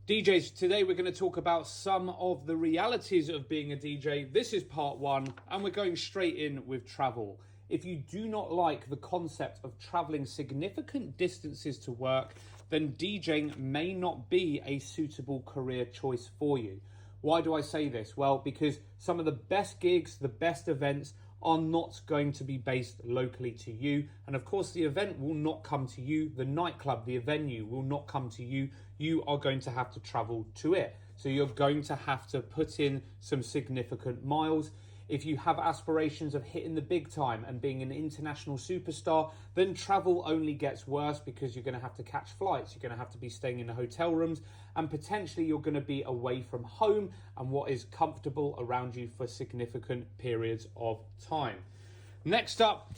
DJs, today we're going to talk about some of the realities of being a DJ. This is part one, and we're going straight in with travel. If you do not like the concept of traveling significant distances to work, then DJing may not be a suitable career choice for you. Why do I say this? Well, because some of the best gigs, the best events are not going to be based locally to you. And of course, the event will not come to you. The nightclub, the venue will not come to you. You are going to have to travel to it. So you're going to have to put in some significant miles. If you have aspirations of hitting the big time and being an international superstar, then travel only gets worse because you're going to have to catch flights. You're going to have to be staying in the hotel rooms, and potentially you're going to be away from home and what is comfortable around you for significant periods of time. Next up,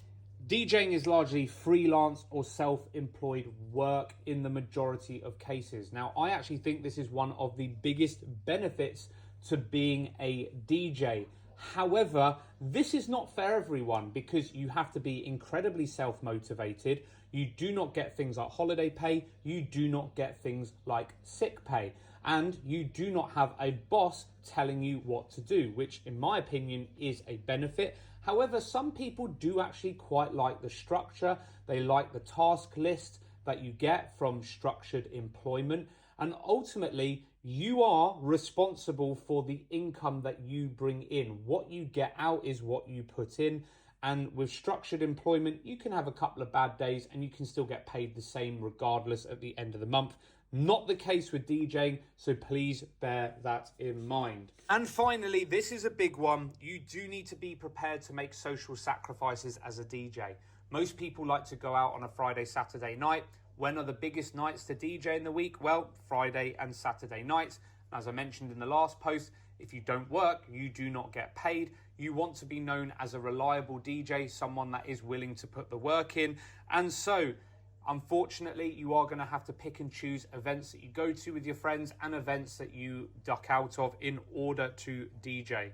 DJing is largely freelance or self-employed work in the majority of cases. Now, I actually think this is one of the biggest benefits to being a DJ. However, this is not for everyone because you have to be incredibly self-motivated. You do not get things like holiday pay. You do not get things like sick pay. And you do not have a boss telling you what to do, which in my opinion is a benefit. However, some people do actually quite like the structure. They like the task list that you get from structured employment. And ultimately, you are responsible for the income that you bring in. What you get out is what you put in. And with structured employment, you can have a couple of bad days and you can still get paid the same regardless at the end of the month. Not the case with DJing, so please bear that in mind. And finally, this is a big one. You do need to be prepared to make social sacrifices as a DJ. Most people like to go out on a Friday, Saturday night. When are the biggest nights to DJ in the week? Well, Friday and Saturday nights. As I mentioned in the last post, if you don't work, you do not get paid. You want to be known as a reliable DJ, someone that is willing to put the work in. And so, unfortunately, you are going to have to pick and choose events that you go to with your friends and events that you duck out of in order to DJ.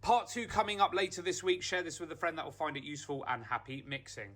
Part two coming up later this week. Share this with a friend that will find it useful, and happy mixing.